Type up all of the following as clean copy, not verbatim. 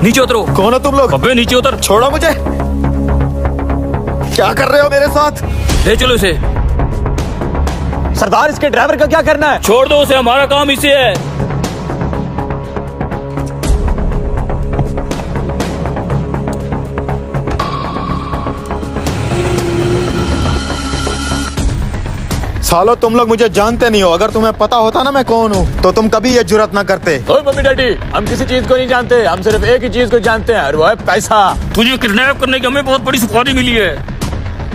नीचे उतरो। कौन हो तुम लोग? अबे नीचे उतर। छोड़ो मुझे। क्या कर रहे हो मेरे साथ? ले चलो इसे। सरदार, इसके ड्राइवर का क्या करना है? छोड़ दो उसे, हमारा काम इसे है। सालो, तुम लोग मुझे जानते नहीं हो। अगर तुम्हें पता होता ना मैं कौन हूँ तो तुम कभी ये जुर्रत ना करते। ओए मम्मी डैडी, हम किसी चीज को नहीं जानते, हम सिर्फ एक ही चीज को जानते हैं और वो है पैसा। तुझे किडनैप करने की हमें बहुत बड़ी सुपारी मिली है।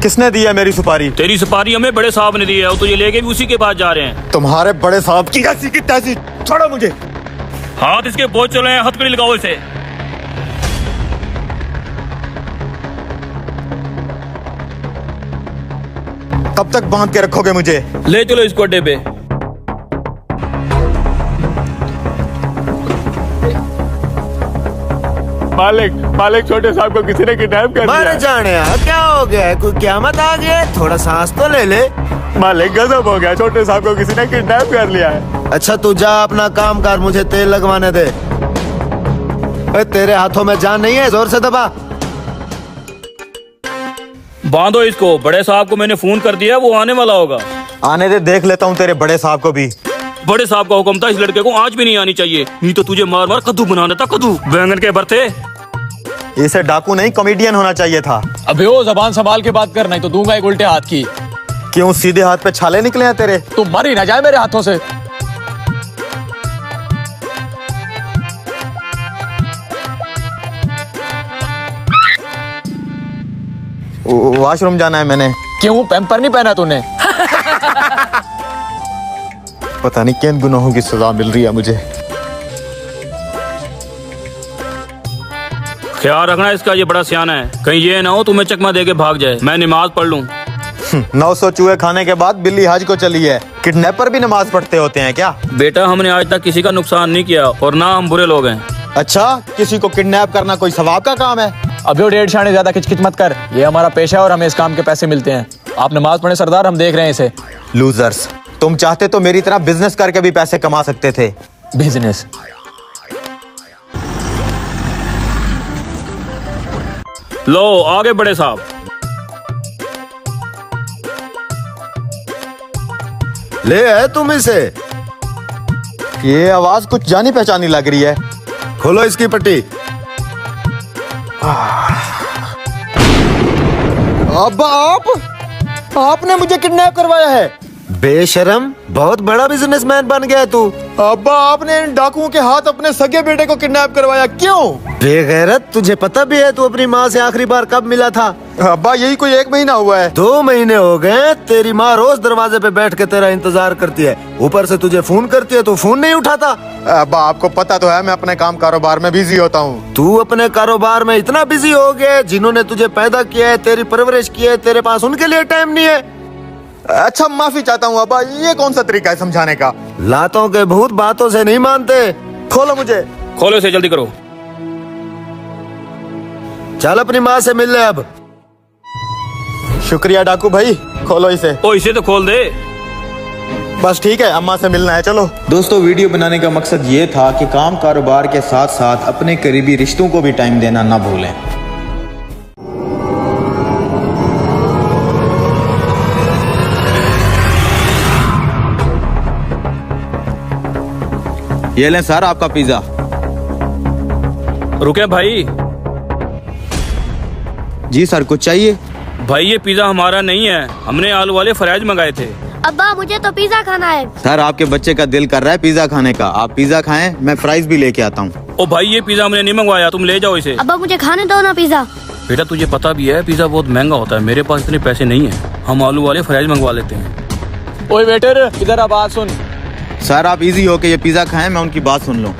किसने दी है मेरी सुपारी? तेरी सुपारी हमें बड़े साहब ने दी है और तुझे लेके भी उसी के पास जा रहे हैं। तुम्हारे बड़े साहब की ऐसी की तैसी। छोड़ो मुझे। हाथ इसके बहुत चले हैं, हथकड़ी लगाओ इसे। कब तक बांध के रखोगे मुझे? ले चलो इसको अड्डे पे। मालिक मालिक, छोटे साहब को किसी ने किडनैप कर मर लिया। जाने क्या हो गया? कोई क्यामत आ गया? थोड़ा सांस तो ले ले। मालिक गजब हो गया, छोटे साहब को किसी ने किडनैप कर लिया है। अच्छा तू जा अपना काम कर, मुझे तेल लगवाने दे। तेरे हाथों में जान नहीं है, जोर से दबा। बांधो इसको। बड़े साहब को मैंने फोन कर दिया, वो आने वाला होगा। आने दे, देख लेता हूँ तेरे बड़े साहब को भी। बड़े साहब का हुक्म था, इस लड़के को आज भी नहीं आनी चाहिए, नहीं तो तुझे मार मार कद्दू बना देता। कद्दू बैंगन के भरते। इसे डाकू नहीं कॉमेडियन होना चाहिए था। अबे ओ, जबान संभाल के बात कर, नहीं तो दूंगा एक उल्टे हाथ की। क्यों सीधे हाथ पे छाले निकले हैं तेरे? तू मर ही ना जाए मेरे हाथों से। वॉशरूम जाना है मैंने। क्यों, पैम्पर नहीं पहना तूने? पता नहीं किन गुनाहों की सजा मिल रही है मुझे। ख्याल रखना इसका, ये बड़ा सियाना है। कहीं ये ना हो तुम्हें चकमा दे के भाग जाए। मैं नमाज पढ़ लूं। 900 चूहे खाने के बाद बिल्ली हज को चली है। किडनैपर भी नमाज पढ़ते होते हैं क्या? बेटा, हमने आज तक किसी का नुकसान नहीं किया और ना हम बुरे लोग हैं। अच्छा, किसी को किडनैप करना कोई सवाब का काम है? अबे ओ डेढ़ शाने, ज्यादा किचकिच मत कर। ये हमारा पेशा है और हमें इस काम के पैसे मिलते हैं। आप नमाज पढ़े सरदार, हम देख रहे हैं इसे। लूजर्स, तुम चाहते तो मेरी तरह बिजनेस करके भी पैसे कमा सकते थे। बिजनेस? लो आगे बड़े साहब। ले है तुम इसे। ये आवाज कुछ जानी पहचानी लग रही है। खोलो इसकी पट्टी। अब्बा, आपने मुझे किडनैप करवाया है? बेशरम, बहुत बड़ा बिजनेसमैन बन गया तू। अब्बा, आपने इन डाकुओं के हाथ अपने सगे बेटे को किडनैप करवाया, क्यों? बेगैरत, तुझे पता भी है तू अपनी माँ से आखिरी बार कब मिला था? अब्बा, यही कोई 1 महीना हुआ है। 2 महीने हो गए। तेरी माँ रोज दरवाजे पे बैठ के तेरा इंतजार करती है, ऊपर से तुझे फोन करती है, तू फोन नहीं उठाता। अब्बा, आपको पता तो है मैं अपने काम कारोबार में बिजी होता हूँ। तू अपने कारोबार में इतना बिजी हो गया, जिन्होंने तुझे पैदा किया है, तेरी परवरिश की है, तेरे पास उनके लिए टाइम नहीं है। अच्छा, माफी चाहता हूँ अब्बा, ये कौन सा तरीका है समझाने का? लातों के भूत बातों से नहीं मानते। खोलो मुझे। खोलो इसे, जल्दी करो। चल अपनी माँ से मिल ले अब। शुक्रिया डाकू भाई, खोलो इसे। ओ इसे तो खोल दे। बस ठीक है, अम्मा से मिलना है, चलो। दोस्तों, वीडियो बनाने का मकसद ये था कि काम कारोबार के साथ साथ अपने करीबी रिश्तों को भी टाइम देना ना भूलें। ये लें सर आपका पिज्जा। रुके भाई। जी सर, कुछ चाहिए? भाई ये पिज्जा हमारा नहीं है, हमने आलू वाले फ्राइज मंगाए थे। अब्बा, मुझे तो पिज्जा खाना है। सर, आपके बच्चे का दिल कर रहा है पिज्जा खाने का, आप पिज्जा खाएं, मैं फ्राइज भी लेके आता हूँ। ओ भाई, ये पिज्जा हमने नहीं मंगवाया, तुम ले जाओ इसे। अब्बा, मुझे खाने दो ना पिज्जा। बेटा, तुझे पता भी है पिज्जा बहुत महंगा होता है, मेरे पास इतने पैसे नहीं है, हम आलू वाले फ्राइज मंगवा लेते हैं। ओए वेटर, इधर आ, बात सुन। सर, आप इजी होके ये पिज्जा खाएं, मैं उनकी बात सुन लूँ।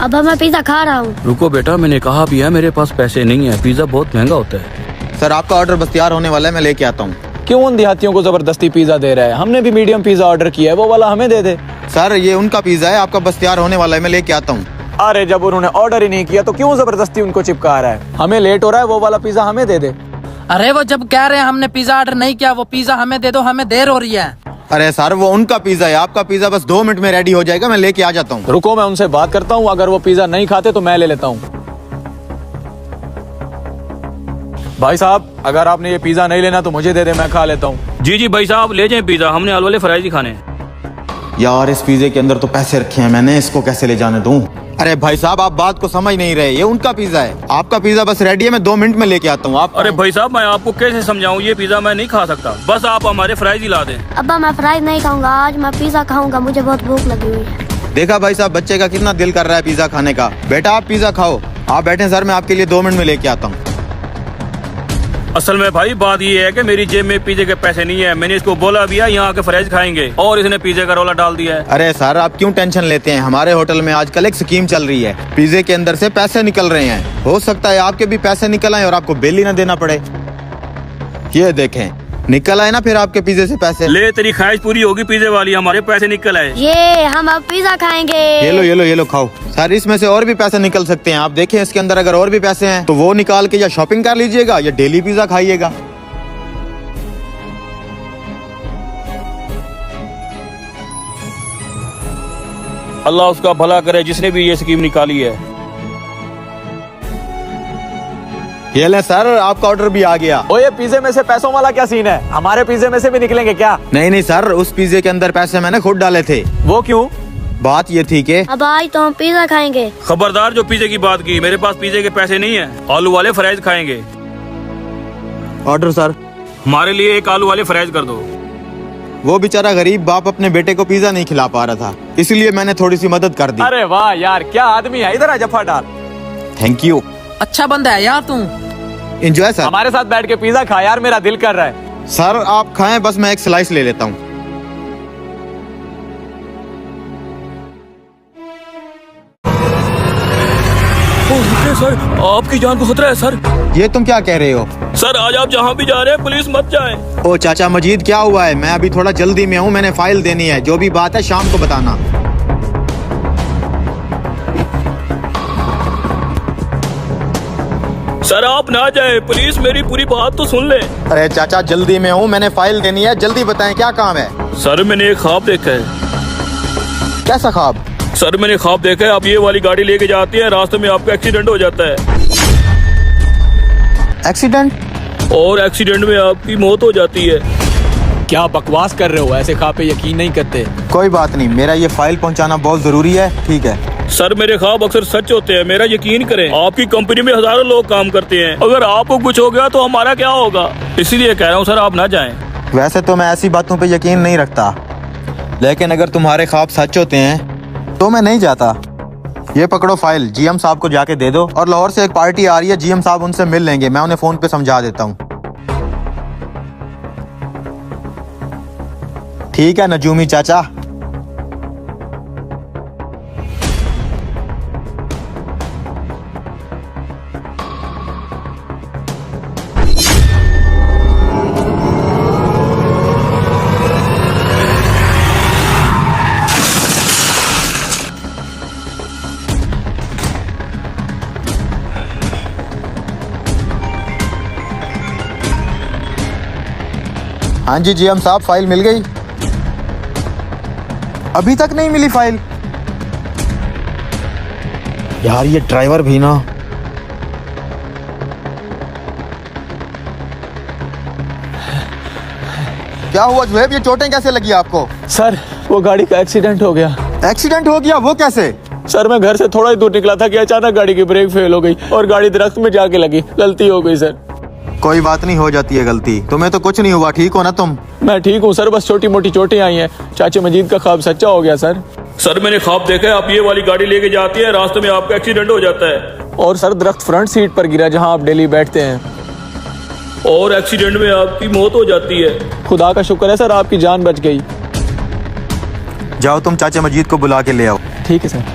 अब्बा, मैं पिज्जा खा रहा हूँ। रुको बेटा, मैंने कहा भी है मेरे पास पैसे नहीं है, पिज्जा बहुत महंगा होता है। सर, आपका ऑर्डर बस तैयार होने वाला है, मैं लेके आता हूँ। क्यों उन देहातियों को जबरदस्ती पिज्जा दे रहा है? हमने भी मीडियम पिज्जा ऑर्डर किया है, वो वाला हमें दे दे। सर, ये उनका पिज्जा है, आपका बस तैयार होने वाला है, मैं लेके आता हूँ। अरे जब उन्होंने ऑर्डर ही नहीं किया तो क्यों जबरदस्ती उनको चिपका रहा है? हमें लेट हो रहा है, वो वाला पिज्जा हमें दे दे। अरे वो जब कह रहे हैं हमने पिज्जा ऑर्डर नहीं किया, वो पिज्जा हमें दे दो, हमें देर हो रही है। अरे सर, वो उनका पिज्जा है, आपका पिज्जा बस 2 मिनट में रेडी हो जाएगा, मैं लेके आ जाता हूँ। रुको, मैं उनसे बात करता हूँ, अगर वो पिज्जा नहीं खाते तो मैं ले लेता हूँ। भाई साहब, अगर आपने ये पिज्जा नहीं लेना तो मुझे दे दे, मैं खा लेता हूँ। जी जी भाई साहब, ले जाएं पिज़्ज़ा, हमने आलू वाले फ्राइज ही खाने हैं। यार इस पिज्जे के अंदर तो पैसे रखे हैं मैंने, इसको कैसे ले जाने दूं? अरे भाई साहब, आप बात को समझ नहीं रहे। ये उनका पिज्जा है, आपका पिज्जा बस रेडी है, मैं 2 मिनट में लेके आता हूँ। आप अरे भाई साहब, मैं आपको कैसे समझाऊं, ये पिज़्ज़ा मैं नहीं खा सकता, बस आप हमारे फ्राइज ही ला दें। अब्बा मैं फ्राइज नहीं खाऊंगा, आज मैं पिज्जा खाऊंगा, मुझे बहुत भूख लगी हुई है। देखा भाई साहब, बच्चे का कितना दिल कर रहा है पिज्जा खाने का। बेटा आप पिज्जा खाओ, आप बैठे सर, मैं आपके लिए 2 मिनट में लेके आता हूँ। असल में भाई बात ये है कि मेरी जेब में पिज़्ज़े के पैसे नहीं है। मैंने इसको बोला भी है यहाँ आके फ्राइज खाएंगे, और इसने पिज़्ज़े का रोला डाल दिया है। अरे सर, आप क्यों टेंशन लेते हैं? हमारे होटल में आजकल एक स्कीम चल रही है, पिज्जे के अंदर से पैसे निकल रहे हैं। हो सकता है आपके भी पैसे निकल आए और आपको बिल ही ना देना पड़े। ये देखें, निकल आए ना फिर आपके पिज्जे से पैसे। ले तेरी ख्वाहिश पूरी होगी पिज़्ज़े वाली, हमारे पैसे निकल आए। ये हम अब पिज्जा खाएंगे। ये लो खाओ। सर इसमें से और भी पैसे निकल सकते हैं, आप देखें इसके अंदर अगर और भी पैसे हैं तो वो निकाल के या शॉपिंग कर लीजिएगा या डेली पिज्जा खाइएगा। अल्लाह उसका भला करे जिसने भी ये स्कीम निकाली है। ये ले सर, आपका ऑर्डर भी आ गया। ओ, ये पिज्जे में से पैसों वाला क्या सीन है? हमारे पिज्जे में से भी निकलेंगे क्या? नहीं सर, उस पिज्जे के अंदर पैसे मैंने खुद डाले थे। वो क्यों? बात ये थी कि अब आज तो हम पिज्जा खाएंगे। खबरदार जो पिज़्ज़े की बात की, मेरे पास पिज़्ज़े के पैसे नहीं है, आलू वाले फ्राइज खाएंगे। Order sir. हमारे लिए एक आलू वाले फ्राइज कर दो। वो बेचारा गरीब बाप अपने बेटे को पिज्जा नहीं खिला पा रहा था, इसलिए मैंने थोड़ी सी मदद कर दी। अरे वाह यार, क्या आदमी है, इधर आ जफा डाल। Thank you. अच्छा बंदा है यार तू। Enjoy sir. हमारे साथ बैठ के पिज्जा खा यार, मेरा दिल कर रहा है। सर आप खाएं, बस मैं एक स्लाइस ले लेता हूँ। सर आपकी जान को खतरा है सर। ये तुम क्या कह रहे हो? सर आज आप जहाँ भी जा रहे हैं पुलिस मत जाए। ओ चाचा मजीद, क्या हुआ है? मैं अभी थोड़ा जल्दी में हूँ, मैंने फाइल देनी है। जो भी बात है शाम को बताना। सर आप ना जाए, पुलिस मेरी पूरी बात तो सुन ले। अरे चाचा जल्दी में हूँ, मैंने फाइल देनी है, जल्दी बताएं क्या काम है। सर मैंने एक ख्वाब देखा है। कैसा ख्वाब? सर मैंने ख्वाब देखा है, आप ये वाली गाड़ी लेके जाती है, रास्ते में आपका एक्सीडेंट हो जाता है। एक्सीडेंट? और एक्सीडेंट में आपकी मौत हो जाती है। क्या बकवास कर रहे हो? ऐसे ख्वाब पे यकीन नहीं करते। कोई बात नहीं, मेरा ये फाइल पहुँचाना बहुत जरूरी है। ठीक है सर, मेरे ख्वाब अक्सर सच होते हैं, मेरा यकीन करें। आपकी कंपनी में हजारों लोग काम करते हैं, अगर आपको कुछ हो गया तो हमारा क्या होगा? इसीलिए कह रहा हूँ सर, आप ना जाएं। वैसे तो मैं ऐसी बातों पे यकीन नहीं रखता, लेकिन अगर तुम्हारे ख्वाब सच होते हैं तो मैं नहीं जाता। ये पकड़ो फाइल, जीएम साहब को जाके दे दो। और लाहौर से एक पार्टी आ रही है, जीएम साहब उनसे मिल लेंगे, मैं उन्हें फोन पे समझा देता हूँ। ठीक है नजूमी चाचा। हाँ जी जीएम साहब, फाइल मिल गई? अभी तक नहीं मिली फाइल? यार ये ड्राइवर भी ना। क्या हुआ जुहेब, ये चोटें कैसे लगी आपको? सर वो गाड़ी का एक्सीडेंट हो गया। एक्सीडेंट हो गया? वो कैसे? सर मैं घर से थोड़ा ही दूर निकला था कि अचानक गाड़ी की ब्रेक फेल हो गई और गाड़ी दरख्त में जाके लगी। गलती हो गई सर। कोई बात नहीं, हो जाती है गलती। तुम्हें तो कुछ नहीं हुआ, ठीक हो ना तुम? मैं ठीक हूँ सर, बस छोटी मोटी चोटें आई हैं। चाचे मजीद का ख्वाब सच्चा हो गया सर। सर मैंने ख्वाब देखा है, आप ये वाली गाड़ी लेके जाती है, रास्ते में आपका एक्सीडेंट हो जाता है। और सर दरख्त फ्रंट सीट पर गिरा जहाँ आप डेली बैठते हैं, और एक्सीडेंट में आपकी मौत हो जाती है। खुदा का शुक्र है सर, आपकी जान बच गई। जाओ तुम चाचा मजीद को बुला के ले आओ। ठीक है सर।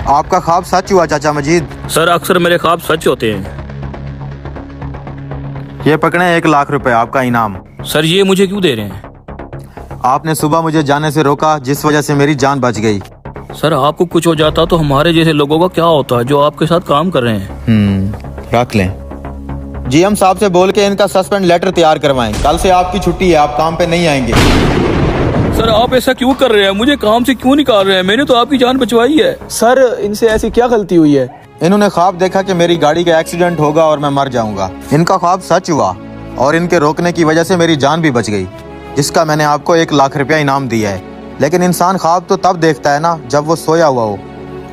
आपका ख्वाब सच हुआ चाचा मजीद। सर अक्सर मेरे ख्वाब सच होते हैं। ये पकड़े 1 लाख रुपए आपका इनाम। सर ये मुझे क्यों दे रहे हैं? आपने सुबह मुझे जाने से रोका, जिस वजह से मेरी जान बच गई। सर आपको कुछ हो जाता तो हमारे जैसे लोगों का क्या होता जो आपके साथ काम कर रहे हैं? रख लें। जीएम साहब से बोल के इनका सस्पेंड लेटर तैयार करवाएं। कल से आपकी छुट्टी है, आप काम पे नहीं आएंगे। सर आप ऐसा क्यों कर रहे हैं? मुझे काम से क्यों निकाल रहे हैं? मैंने तो आपकी जान बचवाई है। सर इनसे ऐसी क्या गलती हुई है? इन्होंने ख्वाब देखा कि मेरी गाड़ी का एक्सीडेंट होगा और मैं मर जाऊंगा। इनका ख्वाब सच हुआ और इनके रोकने की वजह से मेरी जान भी बच गई, जिसका मैंने आपको 1 लाख रुपया इनाम दिया है। लेकिन इंसान ख्वाब तो तब देखता है ना जब वो सोया हुआ हो।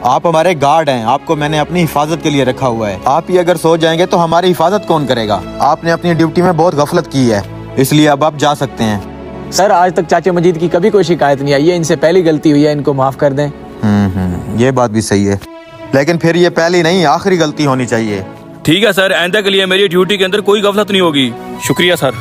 आप हमारे गार्ड हैं, आपको मैंने अपनी हिफाजत के लिए रखा हुआ है। आप ही अगर सो जाएंगे तो हमारी हिफाजत कौन करेगा? आपने अपनी ड्यूटी में बहुत गफलत की है, इसलिए अब आप जा सकते हैं। सर आज तक चाचा मजीद की कभी कोई शिकायत नहीं आई है, इनसे पहली गलती हुई है, इनको माफ कर दें। ये बात भी सही है, लेकिन फिर ये पहली नहीं आखिरी गलती होनी चाहिए। ठीक है सर, आइंदा के लिए मेरी ड्यूटी के अंदर कोई गफलत नहीं होगी। शुक्रिया सर।